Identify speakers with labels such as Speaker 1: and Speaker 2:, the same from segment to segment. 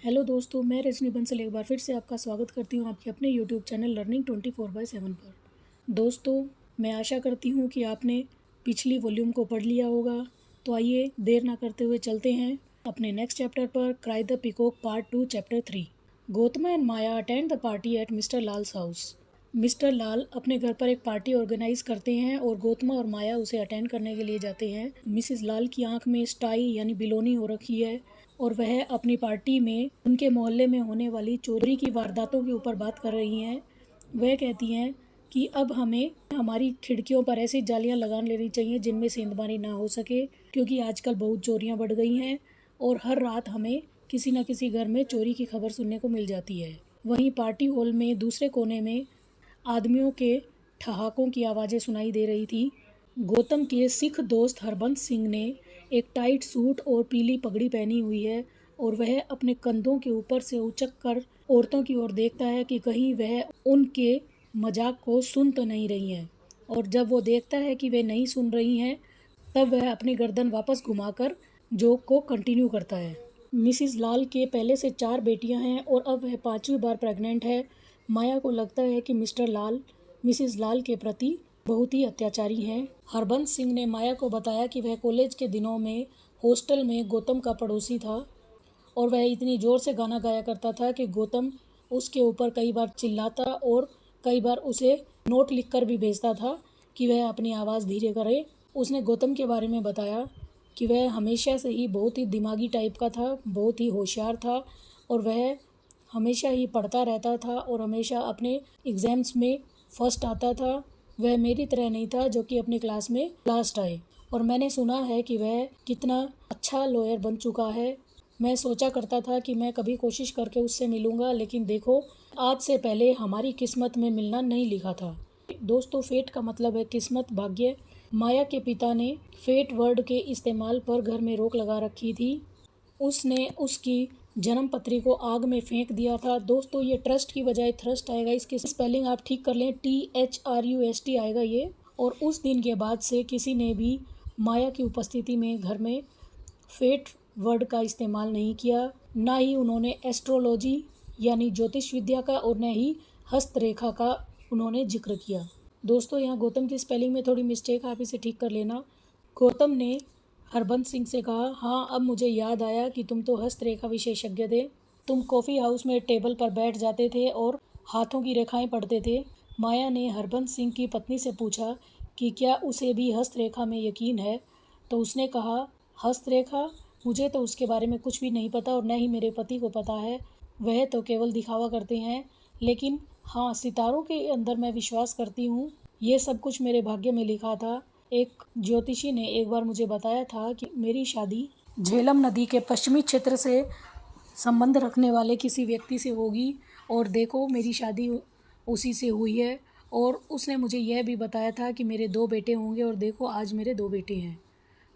Speaker 1: Hello दोस्तों, मैं रजनी बंसल एक बार फिर से आपका स्वागत करती हूँ आपके अपने यूट्यूब चैनल लर्निंग 24/7 पर। दोस्तों, मैं आशा करती हूँ कि आपने पिछली वॉल्यूम को पढ़ लिया होगा। तो आइए देर ना करते हुए चलते हैं अपने नेक्स्ट चैप्टर पर, cry the peacock part 2 chapter 3। Gautam and Maya attend the party at mister Lal's house. Mister Lal अपने घर पर एक पार्टी ऑर्गेनाइज करते हैं और गौतम और माया उसे अटेंड करने के लिए जाते हैं। मिसेस लाल की आंख में स्टाई यानी बिलोनी हो रखी है और वह अपनी पार्टी में उनके मोहल्ले में होने वाली चोरी की वारदातों के ऊपर बात कर रही हैं। वह कहती हैं कि अब हमें हमारी खिड़कियों पर ऐसी जालियां लगा लेनी चाहिए जिनमें सेंधमारी ना हो सके, क्योंकि आजकल बहुत चोरियां बढ़ गई हैं और हर रात हमें किसी न किसी घर में चोरी की खबर सुनने को मिल जाती है। वहीं पार्टी हॉल में दूसरे कोने में आदमियों के ठहाकों की आवाज़ें सुनाई दे रही थी। गौतम के सिख दोस्त हरबंस सिंह ने एक टाइट सूट और पीली पगड़ी पहनी हुई है और वह अपने कंधों के ऊपर से उचक कर औरतों की ओर देखता है कि कहीं वह उनके मजाक को सुन तो नहीं रही हैं। और जब वो देखता है कि वे नहीं सुन रही हैं, तब वह अपनी गर्दन वापस घुमाकर जोक को कंटिन्यू करता है। मिसिस लाल के पहले से 4 बेटियां हैं और अब वह 5वीं बार प्रेग्नेंट है। माया को लगता है कि मिस्टर लाल मिसिस लाल के प्रति बहुत ही अत्याचारी हैं। हरबंस सिंह ने माया को बताया कि वह कॉलेज के दिनों में हॉस्टल में गौतम का पड़ोसी था और वह इतनी ज़ोर से गाना गाया करता था कि गौतम उसके ऊपर कई बार चिल्लाता और कई बार उसे नोट लिखकर भी भेजता था कि वह अपनी आवाज़ धीरे करे। उसने गौतम के बारे में बताया कि वह हमेशा से ही बहुत ही दिमागी टाइप का था, बहुत ही होशियार था और वह हमेशा ही पढ़ता रहता था और हमेशा अपने एग्ज़ाम्स में फर्स्ट आता था। वह मेरी तरह नहीं था जो कि अपनी क्लास में लास्ट आए। और मैंने सुना है कि वह कितना अच्छा लॉयर बन चुका है। मैं सोचा करता था कि मैं कभी कोशिश करके उससे मिलूंगा, लेकिन देखो, आज से पहले हमारी किस्मत में मिलना नहीं लिखा था। दोस्तों, फेट का मतलब है किस्मत, भाग्य। माया के पिता ने फेट वर्ड के इस्तेमाल पर घर में रोक लगा रखी थी। उसने उसकी जन्म पत्री को आग में फेंक दिया था। दोस्तों, ये ट्रस्ट की बजाय थ्रस्ट आएगा, इसकी स्पेलिंग आप ठीक कर लें, THRUST आएगा ये। और उस दिन के बाद से किसी ने भी माया की उपस्थिति में घर में फेट वर्ड का इस्तेमाल नहीं किया। ना ही उन्होंने एस्ट्रोलॉजी यानी ज्योतिष विद्या का और न ही हस्तरेखा का उन्होंने जिक्र किया। दोस्तों, यहाँ गौतम की स्पेलिंग में थोड़ी मिस्टेक, आप इसे ठीक कर लेना। गौतम ने हरबंस सिंह से कहा, हाँ, अब मुझे याद आया कि तुम तो हस्तरेखा विशेषज्ञ थे। तुम कॉफ़ी हाउस में टेबल पर बैठ जाते थे और हाथों की रेखाएं पढ़ते थे। माया ने हरबंस सिंह की पत्नी से पूछा कि क्या उसे भी हस्तरेखा में यकीन है। तो उसने कहा, हस्तरेखा, मुझे तो उसके बारे में कुछ भी नहीं पता और न ही मेरे पति को पता है। वह तो केवल दिखावा करते हैं। लेकिन हाँ, सितारों के अंदर मैं विश्वास करती हूँ। ये सब कुछ मेरे भाग्य में लिखा था। एक ज्योतिषी ने एक बार मुझे बताया था कि मेरी शादी झेलम नदी के पश्चिमी क्षेत्र से संबंध रखने वाले किसी व्यक्ति से होगी और देखो, मेरी शादी उसी से हुई है। और उसने मुझे यह भी बताया था कि मेरे 2 बेटे होंगे और देखो, आज मेरे 2 बेटे हैं।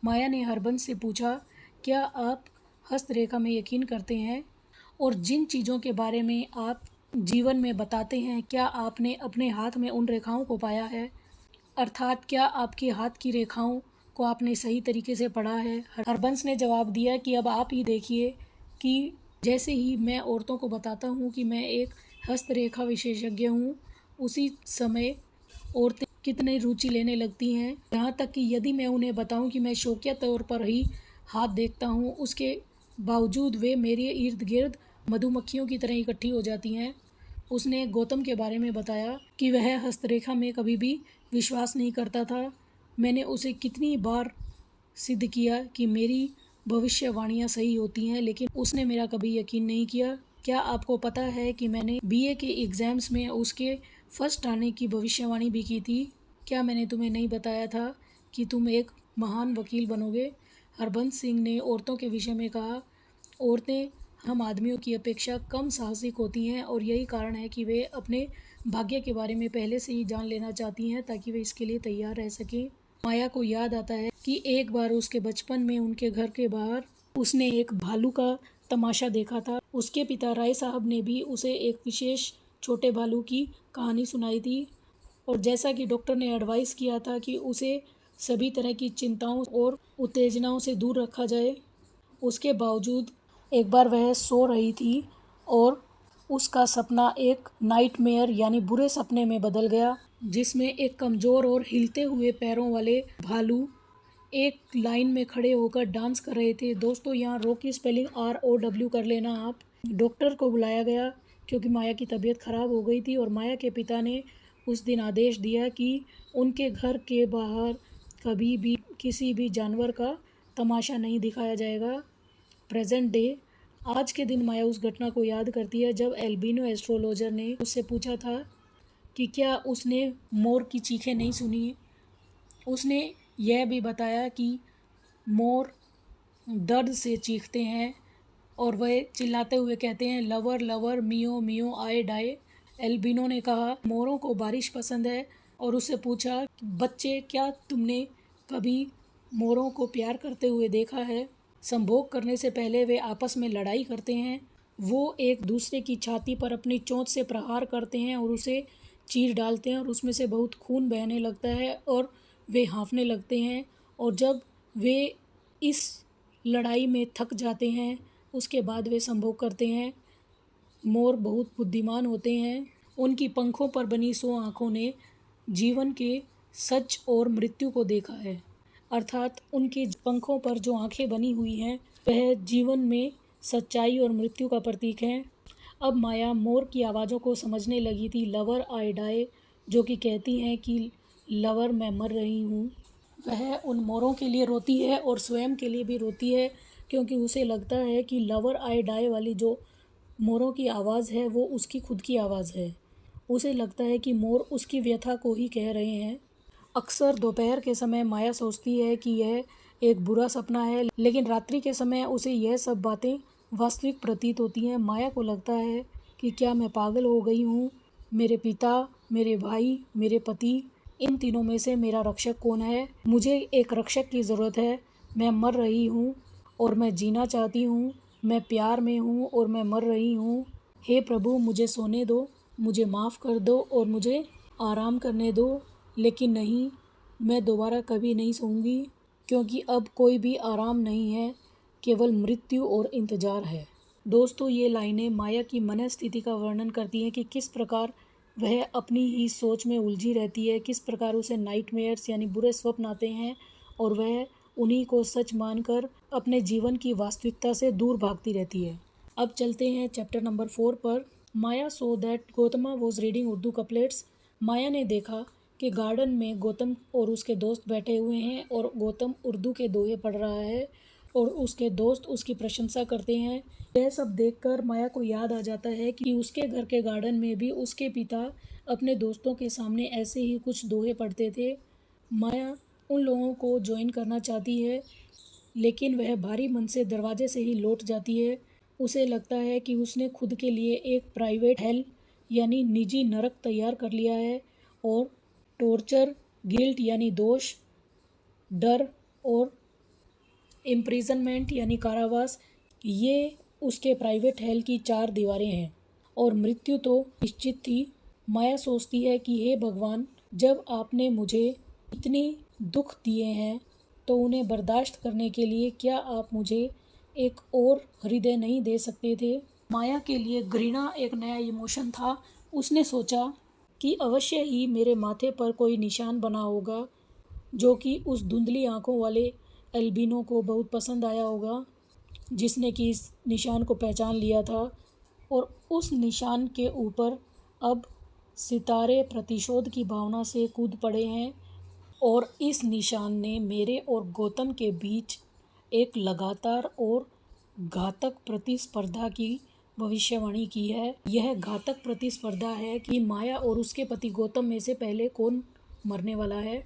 Speaker 1: माया ने हरबंस से पूछा, क्या आप हस्तरेखा में यकीन करते हैं? और जिन चीज़ों के बारे में आप जीवन में बताते हैं, क्या आपने अपने हाथ में उन रेखाओं को पाया है? अर्थात क्या आपके हाथ की रेखाओं को आपने सही तरीके से पढ़ा है? हरबंस ने जवाब दिया कि अब आप ही देखिए कि जैसे ही मैं औरतों को बताता हूँ कि मैं एक हस्तरेखा विशेषज्ञ हूँ, उसी समय औरतें कितनी रुचि लेने लगती हैं। यहाँ तक कि यदि मैं उन्हें बताऊँ कि मैं शौकिया तौर पर ही हाथ देखता हूँ, उसके बावजूद वे मेरे इर्द गिर्द मधुमक्खियों की तरह इकट्ठी हो जाती हैं। उसने गौतम के बारे में बताया कि वह हस्तरेखा में कभी भी विश्वास नहीं करता था। मैंने उसे कितनी बार सिद्ध किया कि मेरी भविष्यवाणियाँ सही होती हैं, लेकिन उसने मेरा कभी यकीन नहीं किया। क्या आपको पता है कि मैंने BA के एग्ज़ाम्स में उसके फर्स्ट आने की भविष्यवाणी भी की थी? क्या मैंने तुम्हें नहीं बताया था कि तुम एक महान वकील बनोगे? हरबंस सिंह ने औरतों के विषय में कहा, औरतें हम आदमियों की अपेक्षा कम साहसिक होती हैं और यही कारण है कि वे अपने भाग्य के बारे में पहले से ही जान लेना चाहती हैं ताकि वे इसके लिए तैयार रह सकें। माया को याद आता है कि एक बार उसके बचपन में उनके घर के बाहर उसने एक भालू का तमाशा देखा था। उसके पिता राय साहब ने भी उसे एक विशेष छोटे भालू की कहानी सुनाई थी और जैसा कि डॉक्टर ने एडवाइस किया था कि उसे सभी तरह की चिंताओं और उत्तेजनाओं से दूर रखा जाए, उसके बावजूद एक बार वह सो रही थी और उसका सपना एक नाइटमेयर यानी बुरे सपने में बदल गया, जिसमें एक कमज़ोर और हिलते हुए पैरों वाले भालू एक लाइन में खड़े होकर डांस कर रहे थे। दोस्तों, यहाँ रो की स्पेलिंग ROW कर लेना आप। डॉक्टर को बुलाया गया क्योंकि माया की तबीयत खराब हो गई थी और माया के पिता ने उस दिन आदेश दिया कि उनके घर के बाहर कभी भी किसी भी जानवर का तमाशा नहीं दिखाया जाएगा। प्रेजेंट डे, आज के दिन माया उस घटना को याद करती है जब एल्बिनो एस्ट्रोलॉजर ने उससे पूछा था कि क्या उसने मोर की चीखें नहीं सुनी। उसने यह भी बताया कि मोर दर्द से चीखते हैं और वह चिल्लाते हुए कहते हैं, लवर लवर मियो मियो आए डाए। एल्बिनो ने कहा मोरों को बारिश पसंद है और उससे पूछा, बच्चे क्या तुमने कभी मोरों को प्यार करते हुए देखा है। संभोग करने से पहले वे आपस में लड़ाई करते हैं। वो एक दूसरे की छाती पर अपनी चोंच से प्रहार करते हैं और उसे चीर डालते हैं और उसमें से बहुत खून बहने लगता है और वे हाँफने लगते हैं। और जब वे इस लड़ाई में थक जाते हैं उसके बाद वे संभोग करते हैं। मोर बहुत बुद्धिमान होते हैं। उनकी पंखों पर बनी 100 आँखों ने जीवन के सच और मृत्यु को देखा है। अर्थात उनके पंखों पर जो आँखें बनी हुई हैं वह जीवन में सच्चाई और मृत्यु का प्रतीक हैं। अब माया मोर की आवाज़ों को समझने लगी थी। लवर आई डाई, जो कि कहती हैं कि लवर मैं मर रही हूँ। वह उन मोरों के लिए रोती है और स्वयं के लिए भी रोती है क्योंकि उसे लगता है कि लवर आई डाई वाली जो मोरों की आवाज़ है वो उसकी खुद की आवाज़ है। उसे लगता है कि मोर उसकी व्यथा को ही कह रहे हैं। अक्सर दोपहर के समय माया सोचती है कि यह एक बुरा सपना है, लेकिन रात्रि के समय उसे यह सब बातें वास्तविक प्रतीत होती हैं। माया को लगता है कि क्या मैं पागल हो गई हूँ। मेरे पिता, मेरे भाई, मेरे पति, इन तीनों में से मेरा रक्षक कौन है। मुझे एक रक्षक की ज़रूरत है। मैं मर रही हूँ और मैं जीना चाहती हूँ। मैं प्यार में हूँ और मैं मर रही हूँ। हे प्रभु, मुझे सोने दो, मुझे माफ़ कर दो और मुझे आराम करने दो। लेकिन नहीं, मैं दोबारा कभी नहीं सोऊंगी क्योंकि अब कोई भी आराम नहीं है, केवल मृत्यु और इंतज़ार है। दोस्तों, ये लाइनें माया की मनस्थिति का वर्णन करती हैं कि किस प्रकार वह अपनी ही सोच में उलझी रहती है, किस प्रकार उसे नाइटमेयर्स यानी बुरे स्वप्न आते हैं और वह उन्हीं को सच मानकर अपने जीवन की वास्तविकता से दूर भागती रहती है। अब चलते हैं चैप्टर नंबर 4 पर। Maya so that Gautama was reading Urdu couplets. Maya ने देखा कि गार्डन में गौतम और उसके दोस्त बैठे हुए हैं और गौतम उर्दू के दोहे पढ़ रहा है और उसके दोस्त उसकी प्रशंसा करते हैं। यह सब देखकर माया को याद आ जाता है कि उसके घर के गार्डन में भी उसके पिता अपने दोस्तों के सामने ऐसे ही कुछ दोहे पढ़ते थे। माया उन लोगों को ज्वाइन करना चाहती है, लेकिन वह भारी मन से दरवाजे से ही लौट जाती है। उसे लगता है कि उसने खुद के लिए एक प्राइवेट हेल यानी निजी नरक तैयार कर लिया है और टॉर्चर, गिल्ट यानी दोष, डर और इम्प्रिजनमेंट यानी कारावास, ये उसके प्राइवेट हेल की 4 दीवारें हैं और मृत्यु तो निश्चित थी। माया सोचती है कि हे भगवान, जब आपने मुझे इतनी दुख दिए हैं तो उन्हें बर्दाश्त करने के लिए क्या आप मुझे एक और हृदय नहीं दे सकते थे। माया के लिए घृणा एक नया इमोशन था। उसने सोचा कि अवश्य ही मेरे माथे पर कोई निशान बना होगा जो कि उस धुंधली आंखों वाले एल्बिनो को बहुत पसंद आया होगा, जिसने कि इस निशान को पहचान लिया था। और उस निशान के ऊपर अब सितारे प्रतिशोध की भावना से कूद पड़े हैं और इस निशान ने मेरे और गौतम के बीच एक लगातार और घातक प्रतिस्पर्धा की भविष्यवाणी की है। यह घातक प्रतिस्पर्धा है कि माया और उसके पति गौतम में से पहले कौन मरने वाला है।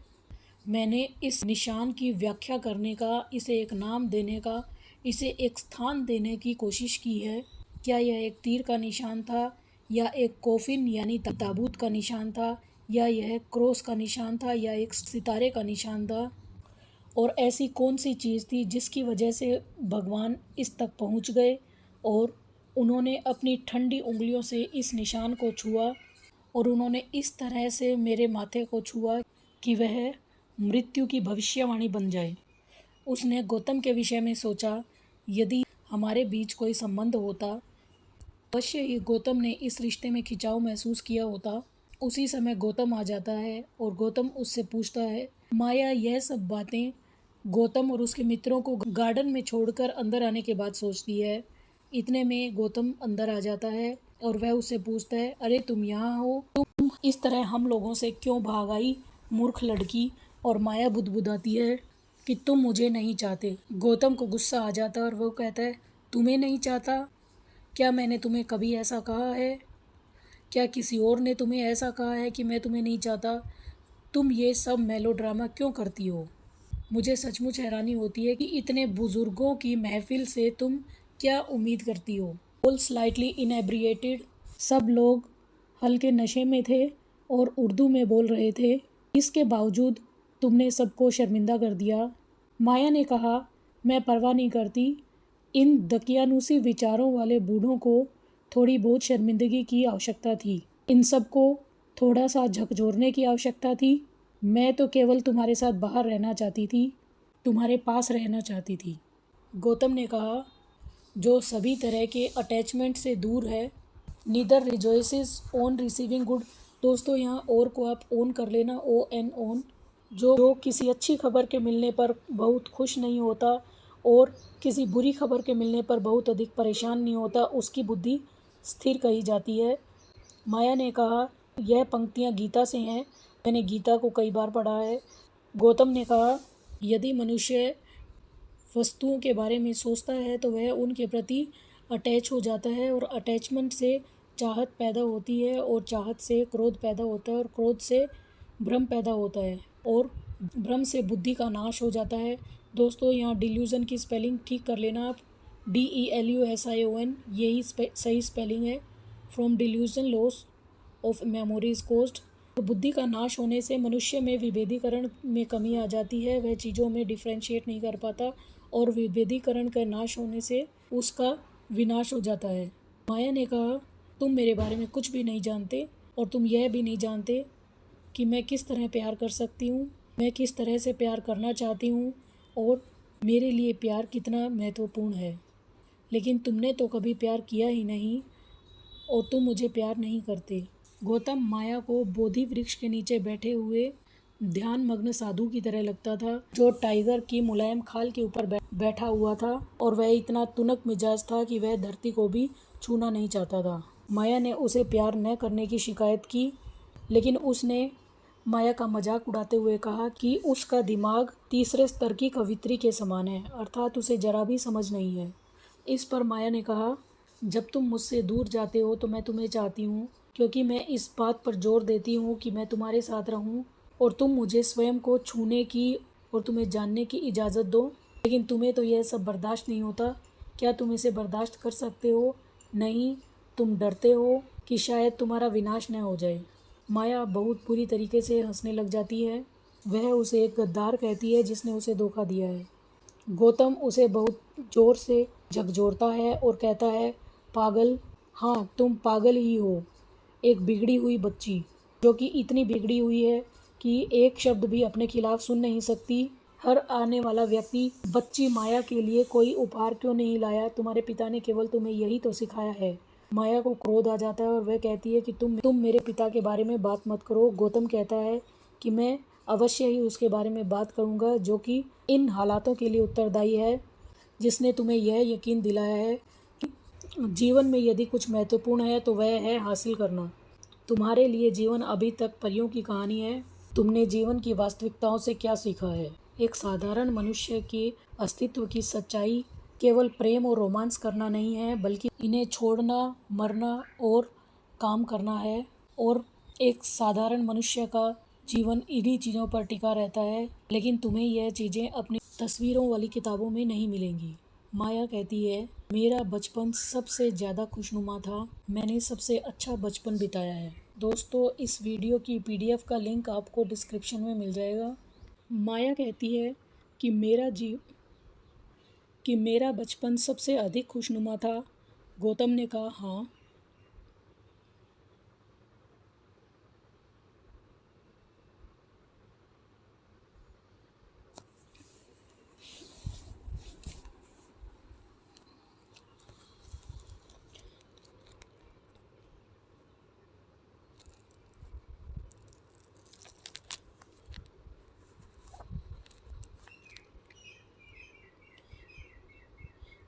Speaker 1: मैंने इस निशान की व्याख्या करने का, इसे एक नाम देने का, इसे एक स्थान देने की कोशिश की है। क्या यह एक तीर का निशान था या एक कोफिन यानी ताबूत का निशान था, या यह क्रॉस का निशान था, या एक सितारे का निशान था। और ऐसी कौन सी चीज़ थी जिसकी वजह से भगवान इस तक पहुंच गए और उन्होंने अपनी ठंडी उंगलियों से इस निशान को छुआ और उन्होंने इस तरह से मेरे माथे को छुआ कि वह मृत्यु की भविष्यवाणी बन जाए। उसने गौतम के विषय में सोचा, यदि हमारे बीच कोई संबंध होता, अवश्य ही गौतम ने इस रिश्ते में खिंचाव महसूस किया होता। उसी समय गौतम आ जाता है और गौतम उससे पूछता है। माया यह सब बातें गौतम और उसके मित्रों को गार्डन में छोड़कर अंदर आने के बाद सोचती है। इतने में गौतम अंदर आ जाता है और वह उससे पूछता है, अरे तुम यहाँ हो, तुम इस तरह हम लोगों से क्यों भाग आई, मूर्ख लड़की। और माया बुदबुदाती है कि तुम मुझे नहीं चाहते। गौतम को गुस्सा आ जाता है और वो कहता है, तुम्हें नहीं चाहता? क्या मैंने तुम्हें कभी ऐसा कहा है? क्या किसी और ने तुम्हें ऐसा कहा है कि मैं तुम्हें नहीं चाहता? तुम ये सब मेलोड्रामा क्यों करती हो? मुझे सचमुच हैरानी होती है कि इतने बुजुर्गों की महफिल से तुम क्या उम्मीद करती हो। ऑल स्लाइटली इनेब्रिएटेड, सब लोग हल्के नशे में थे और उर्दू में बोल रहे थे। इसके बावजूद तुमने सबको शर्मिंदा कर दिया। माया ने कहा, मैं परवाह नहीं करती। इन दकियानूसी विचारों वाले बूढ़ों को थोड़ी बहुत शर्मिंदगी की आवश्यकता थी। इन सबको थोड़ा सा झकझोरने की आवश्यकता थी। मैं तो केवल तुम्हारे साथ बाहर रहना चाहती थी, तुम्हारे पास रहना चाहती थी। गौतम ने कहा, जो सभी तरह के अटैचमेंट से दूर है, नीदर रिजॉइसेस ऑन रिसीविंग गुड। दोस्तों यहाँ और को आप ऑन कर लेना, ON ऑन। जो किसी अच्छी खबर के मिलने पर बहुत खुश नहीं होता और किसी बुरी खबर के मिलने पर बहुत अधिक परेशान नहीं होता, उसकी बुद्धि स्थिर कही जाती है। माया ने कहा, यह पंक्तियाँ गीता से हैं, मैंने गीता को कई बार पढ़ा है। गौतम ने कहा, यदि मनुष्य वस्तुओं के बारे में सोचता है तो वह उनके प्रति अटैच हो जाता है और अटैचमेंट से चाहत पैदा होती है और चाहत से क्रोध पैदा होता है और क्रोध से भ्रम पैदा होता है और भ्रम से बुद्धि का नाश हो जाता है। दोस्तों यहाँ डिल्यूज़न की स्पेलिंग ठीक कर लेना आप, DELUSION यही सही स्पेलिंग है। From delusion loss of memories cost. बुद्धि का नाश होने से मनुष्य में विभेदीकरण में कमी आ जाती है, वह चीज़ों में डिफ्रेंशिएट नहीं कर पाता और विभेदीकरण का नाश होने से उसका विनाश हो जाता है। माया ने कहा, तुम मेरे बारे में कुछ भी नहीं जानते और तुम यह भी नहीं जानते कि मैं किस तरह प्यार कर सकती हूँ, मैं किस तरह से प्यार करना चाहती हूँ और मेरे लिए प्यार कितना महत्वपूर्ण है। लेकिन तुमने तो कभी प्यार किया ही नहीं और तुम मुझे प्यार नहीं करते। गौतम माया को बोधि वृक्ष के नीचे बैठे हुए ध्यान मग्न साधु की तरह लगता था, जो टाइगर की मुलायम खाल के ऊपर बैठा हुआ था और वह इतना तुनक मिजाज था कि वह धरती को भी छूना नहीं चाहता था। माया ने उसे प्यार न करने की शिकायत की, लेकिन उसने माया का मजाक उड़ाते हुए कहा कि उसका दिमाग तीसरे स्तर की कवित्री के समान है, अर्थात उसे जरा भी समझ नहीं है। इस पर माया ने कहा, जब तुम मुझसे दूर जाते हो तो मैं तुम्हें चाहती हूँ, क्योंकि मैं इस बात पर जोर देती हूँ कि मैं तुम्हारे साथ रहूँ और तुम मुझे स्वयं को छूने की और तुम्हें जानने की इजाज़त दो। लेकिन तुम्हें तो यह सब बर्दाश्त नहीं होता। क्या तुम इसे बर्दाश्त कर सकते हो? नहीं, तुम डरते हो कि शायद तुम्हारा विनाश न हो जाए। माया बहुत बुरी तरीके से हंसने लग जाती है। वह उसे एक गद्दार कहती है जिसने उसे धोखा दिया है। गौतम उसे बहुत ज़ोर से झकझोरता है और कहता है, पागल, हाँ तुम पागल ही हो, एक बिगड़ी हुई बच्ची, जो कि इतनी बिगड़ी हुई है कि एक शब्द भी अपने खिलाफ सुन नहीं सकती। हर आने वाला व्यक्ति बच्ची माया के लिए कोई उपहार क्यों नहीं लाया? तुम्हारे पिता ने केवल तुम्हें यही तो सिखाया है। माया को क्रोध आ जाता है और वह कहती है कि तुम मेरे पिता के बारे में बात मत करो। गौतम कहता है कि मैं अवश्य ही उसके बारे में बात करूंगा, जो कि इन हालातों के लिए उत्तरदायी है, जिसने तुम्हें यह यकीन दिलाया है कि जीवन में यदि कुछ महत्वपूर्ण है तो वह है हासिल करना। तुम्हारे लिए जीवन अभी तक परियों की कहानी है। तुमने जीवन की वास्तविकताओं से क्या सीखा है? एक साधारण मनुष्य के अस्तित्व की सच्चाई केवल प्रेम और रोमांस करना नहीं है, बल्कि इन्हें छोड़ना, मरना और काम करना है। और एक साधारण मनुष्य का जीवन इन्हीं चीज़ों पर टिका रहता है, लेकिन तुम्हें यह चीज़ें अपनी तस्वीरों वाली किताबों में नहीं मिलेंगी। माया कहती है, मेरा बचपन सबसे ज़्यादा खुशनुमा था, मैंने सबसे अच्छा बचपन बिताया है। दोस्तों इस वीडियो की PDF का लिंक आपको डिस्क्रिप्शन में मिल जाएगा। माया कहती है कि मेरा बचपन सबसे अधिक खुशनुमा था। गौतम ने कहा, हाँ।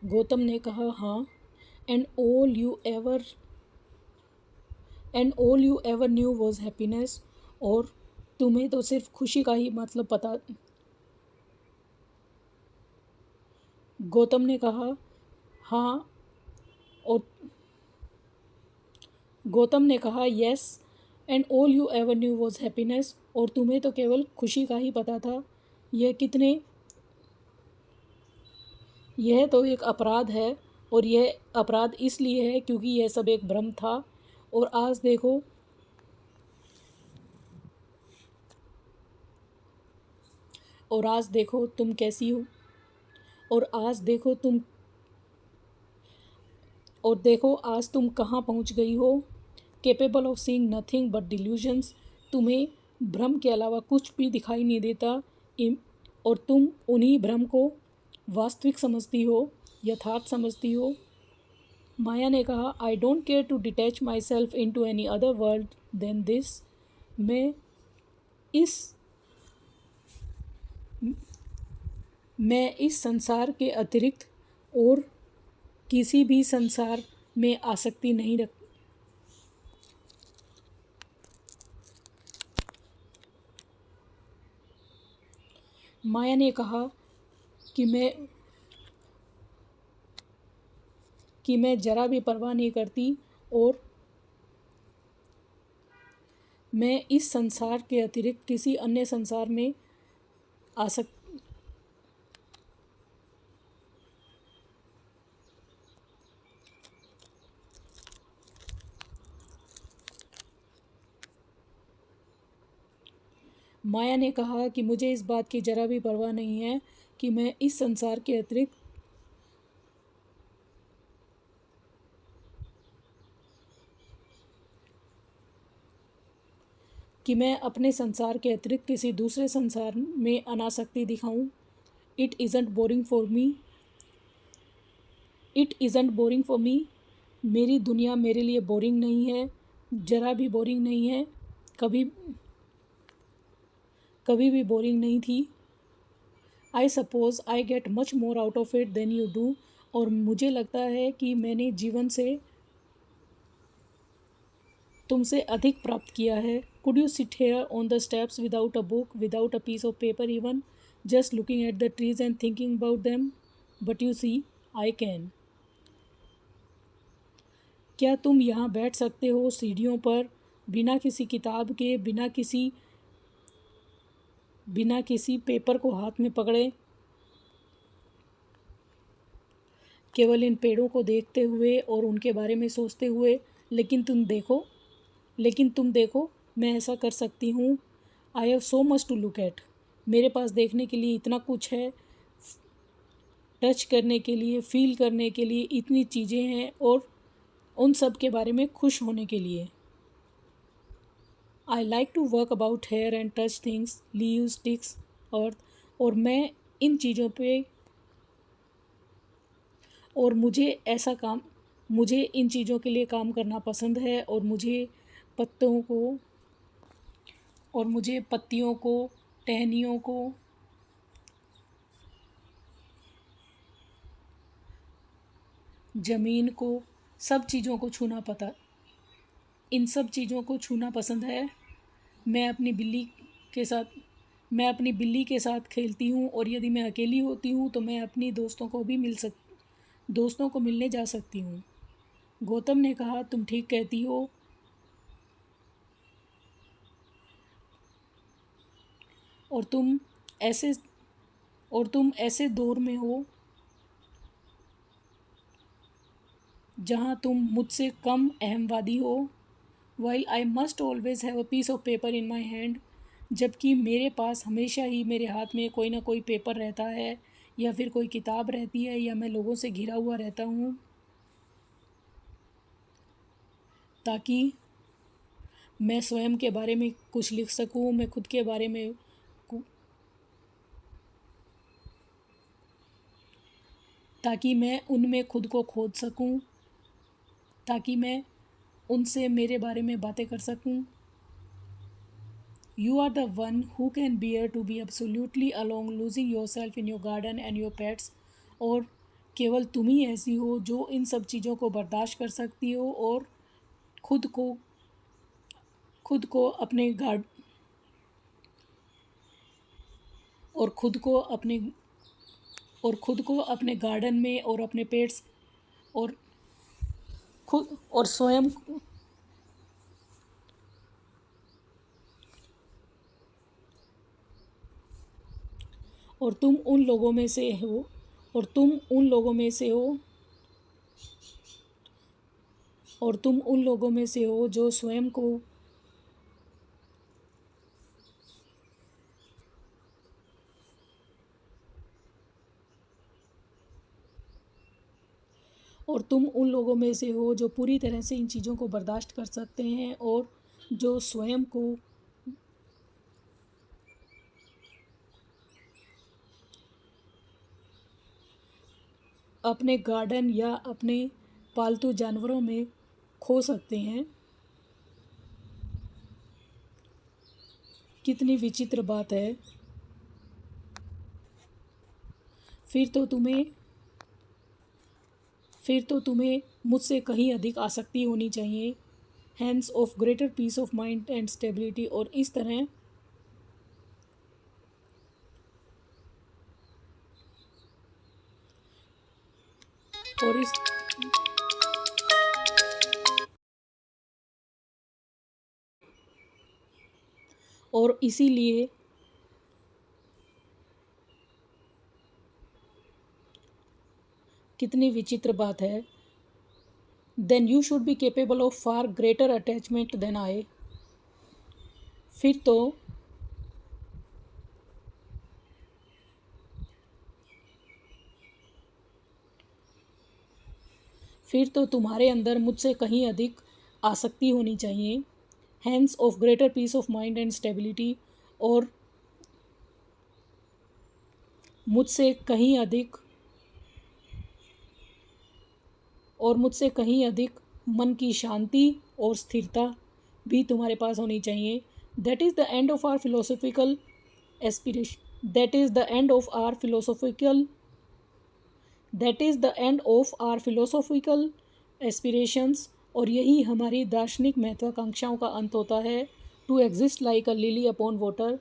Speaker 1: गौतम ने कहा, हाँ। And all you ever knew was happiness, और तुम्हें तो सिर्फ खुशी का ही मतलब पता। गौतम ने कहा, हाँ। और गौतम ने कहा, yes. And all you ever knew was happiness, और तुम्हें तो केवल खुशी का ही पता था। यह तो एक अपराध है, और यह अपराध इसलिए है क्योंकि यह सब एक भ्रम था। और आज देखो और आज देखो तुम कैसी हो। और आज देखो तुम और देखो आज तुम कहाँ पहुँच गई हो। Capable of seeing nothing but delusions. तुम्हें भ्रम के अलावा कुछ भी दिखाई नहीं देता, और तुम उन्हीं भ्रम को वास्तविक समझती हो, यथार्थ समझती हो। माया ने कहा, I don't care to detach myself into any other world than this. मैं इस मैं इस संसार के अतिरिक्त और किसी भी संसार में आसक्ति नहीं रख। माया ने कहा कि मैं जरा भी परवाह नहीं करती, और मैं इस संसार के अतिरिक्त किसी अन्य संसार में आसक्त। माया ने कहा कि मुझे इस बात की जरा भी परवाह नहीं है कि मैं इस संसार के अतिरिक्त कि मैं अपने संसार के अतिरिक्त किसी दूसरे संसार में अनासक्ति दिखाऊं। It isn't boring for me it isn't boring for me. मेरी दुनिया मेरे लिए बोरिंग नहीं है, जरा भी बोरिंग नहीं है, कभी कभी भी बोरिंग नहीं थी। I suppose I get much more out of it than you do. और मुझे लगता है कि मैंने जीवन से तुमसे अधिक प्राप्त किया है। Could you sit here on the steps without a book, without a piece of paper even, just looking at the trees and thinking about them? But you see, I can. क्या तुम यहाँ बैठ सकते हो सीढ़ियों पर, बिना किसी किताब के, बिना किसी पेपर को हाथ में पकड़े, केवल इन पेड़ों को देखते हुए और उनके बारे में सोचते हुए? लेकिन तुम देखो, मैं ऐसा कर सकती हूँ। I have so much to look at. मेरे पास देखने के लिए इतना कुछ है, टच करने के लिए, फील करने के लिए इतनी चीज़ें हैं, और उन सब के बारे में खुश होने के लिए। I like to work about hair and touch things, leaves, sticks, earth. और मैं इन चीज़ों पे और मुझे इन चीज़ों के लिए काम करना पसंद है, और मुझे पत्तियों को, टहनियों को, ज़मीन को, सब चीज़ों को छूना इन सब चीज़ों को छूना पसंद है। मैं अपनी बिल्ली के साथ खेलती हूँ, और यदि मैं अकेली होती हूँ तो मैं अपनी दोस्तों को मिलने जा सकती हूँ। गौतम ने कहा, तुम ठीक कहती हो। और तुम ऐसे दौर में हो जहाँ तुम मुझसे कम अहमवादी हो। While I must always have a piece of paper in my hand. जबकि मेरे पास हमेशा ही मेरे हाथ में कोई ना कोई पेपर रहता है, या फिर कोई किताब रहती है, या मैं लोगों से घिरा हुआ रहता हूँ, ताकि मैं स्वयं के बारे में कुछ लिख सकूँ, मैं खुद के बारे में ताकि मैं उनमें खुद को खोज सकूं, ताकि मैं उनसे मेरे बारे में बातें कर सकूं। You are the one who can bear to be absolutely alone, losing your self in your garden and your pets. और केवल तुम ही ऐसी हो जो इन सब चीज़ों को बर्दाश्त कर सकती हो और खुद को खुद को अपने गार्ड और खुद को अपने और खुद को अपने गार्डन में और अपने पेट्स और खुद और स्वयं और तुम उन लोगों में से हो और तुम उन लोगों में से हो और तुम उन लोगों में से हो जो स्वयं को और तुम उन लोगों में से हो जो पूरी तरह से इन चीज़ों को बर्दाश्त कर सकते हैं और जो स्वयं को अपने गार्डन या अपने पालतू जानवरों में खो सकते हैं। कितनी विचित्र बात है। फिर तो तुम्हें मुझसे कहीं अधिक आसक्ति होनी चाहिए। Hence of greater peace of mind and stability. और इस तरह और इस और इसीलिए कितनी विचित्र बात है। Then you should be capable of far greater attachment than I. फिर तो तुम्हारे अंदर मुझसे कहीं अधिक आसक्ति होनी चाहिए। Hence of greater peace of mind and stability. और मुझसे कहीं अधिक मन की शांति और स्थिरता भी तुम्हारे पास होनी चाहिए। That is the end of our philosophical aspiration that is the end of our philosophical aspirations. और यही हमारी दार्शनिक महत्वाकांक्षाओं का अंत होता है। To exist like a lily upon water.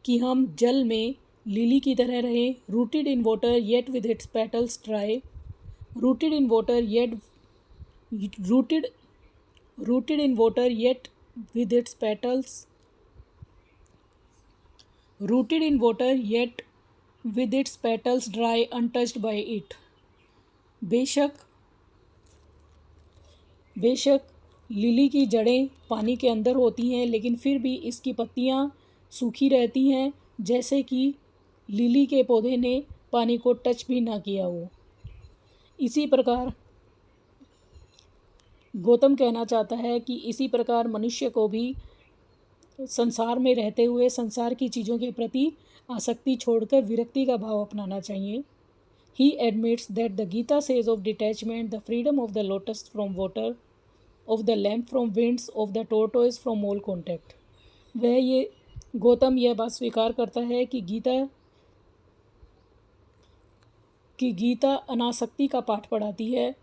Speaker 1: कि हम जल में लिली की तरह रहें। Rooted in water yet with its petals dry. Rooted in water yet rooted rooted in water yet with its petals rooted in water yet with its petals dry untouched by it. बेशक lily की जड़ें पानी के अंदर होती हैं, लेकिन फिर भी इसकी पत्तियां सूखी रहती हैं, जैसे कि लिली के पौधे ने पानी को टच भी ना किया हो। इसी प्रकार गौतम कहना चाहता है कि इसी प्रकार मनुष्य को भी संसार में रहते हुए संसार की चीज़ों के प्रति आसक्ति छोड़कर विरक्ति का भाव अपनाना चाहिए। He admits that the Gita says of detachment, the freedom of the lotus from water, of the lamp from winds, of the tortoise from all contact। Gautam यह बात स्वीकार करता है कि गीता अनासक्ति का पाठ पढ़ाती है।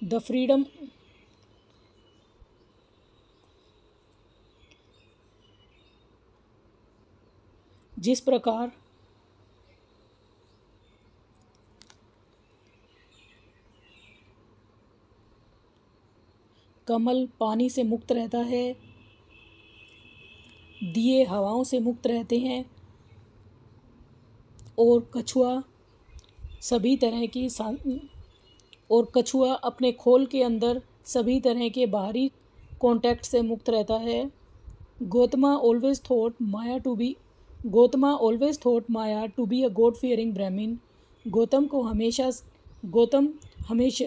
Speaker 1: द फ्रीडम जिस प्रकार कमल पानी से मुक्त रहता है, दिए हवाओं से मुक्त रहते हैं और कछुआ अपने खोल के अंदर सभी तरह के बाहरी कांटेक्ट से मुक्त रहता है। Gautama always thought Maya to be a god fearing Brahmin. Gautam हमेशा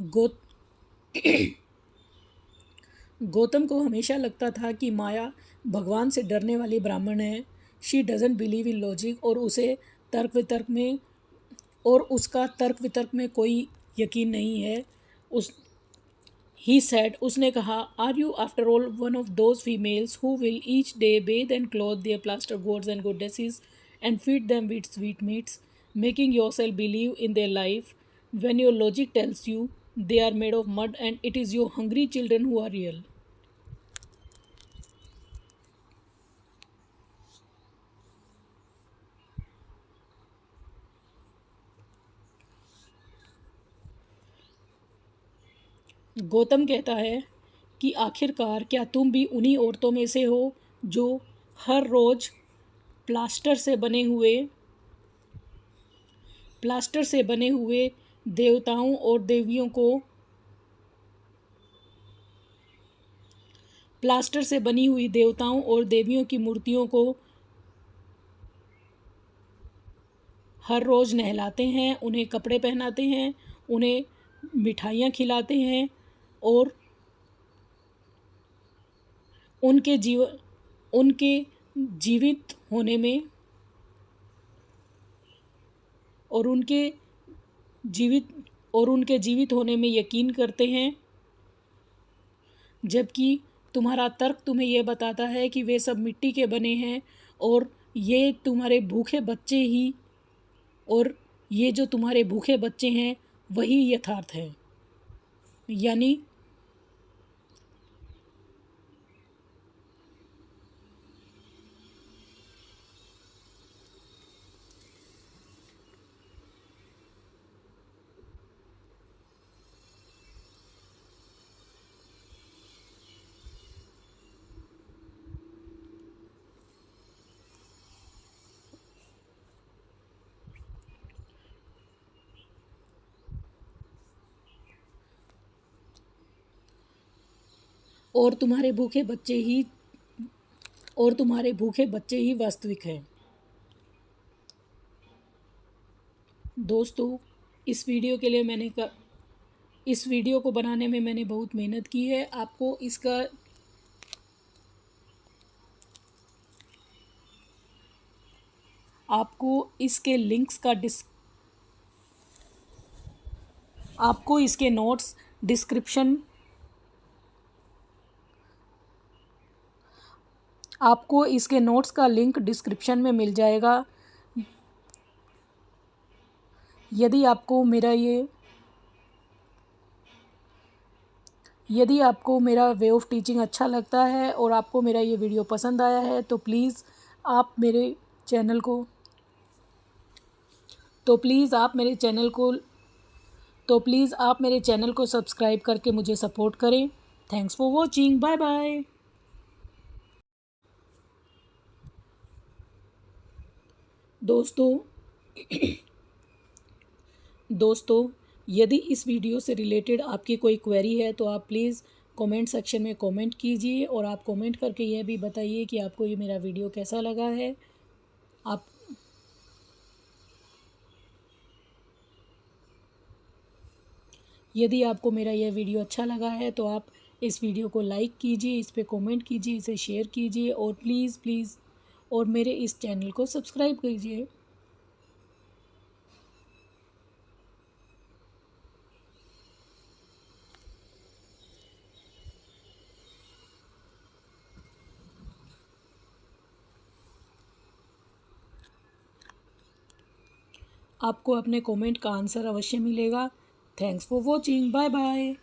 Speaker 1: गौ गौतम को हमेशा लगता था कि माया भगवान से डरने वाली ब्राह्मण है। She doesn't believe in logic, और उसका तर्क वितर्क में कोई यकीन नहीं है। ही सेड, उसने कहा, are you after all one of those females who will each day bathe and clothe their plaster gods and goddesses and feed them with sweet meats, making yourself believe in their life when your logic tells you they are made of mud and it is your hungry children who are real? Gautam कहता है कि आखिरकार क्या तुम भी उन्हीं औरतों में से हो जो हर रोज़ प्लास्टर से बने हुए देवताओं और देवियों को प्लास्टर से बनी हुई देवताओं और देवियों की मूर्तियों को हर रोज़ नहलाते हैं, उन्हें कपड़े पहनाते हैं, उन्हें मिठाइयाँ खिलाते हैं और उनके जीवित होने में और उनके जीवित होने में यकीन करते हैं, जबकि तुम्हारा तर्क तुम्हें यह बताता है कि वे सब मिट्टी के बने हैं और ये जो तुम्हारे भूखे बच्चे हैं वही यथार्थ है। यानी और तुम्हारे भूखे बच्चे ही वास्तविक हैं। दोस्तों, इस वीडियो को बनाने में मैंने बहुत मेहनत की है। आपको इसके नोट्स का लिंक डिस्क्रिप्शन में मिल जाएगा। यदि आपको मेरा वे ऑफ टीचिंग अच्छा लगता है और आपको मेरा ये वीडियो पसंद आया है तो प्लीज़ आप मेरे चैनल को सब्सक्राइब करके मुझे सपोर्ट करें। Thanks for watching. Bye bye. दोस्तों, यदि इस वीडियो से रिलेटेड आपकी कोई क्वेरी है तो आप प्लीज़ कमेंट सेक्शन में कमेंट कीजिए और आप कमेंट करके यह भी बताइए कि आपको ये मेरा वीडियो कैसा लगा है। यदि आपको मेरा यह वीडियो अच्छा लगा है तो आप इस वीडियो को लाइक कीजिए, इस पे कमेंट कीजिए, इसे शेयर कीजिए और प्लीज़ और मेरे इस चैनल को सब्सक्राइब कीजिए। आपको अपने कमेंट का आंसर अवश्य मिलेगा। Thanks for watching. Bye bye.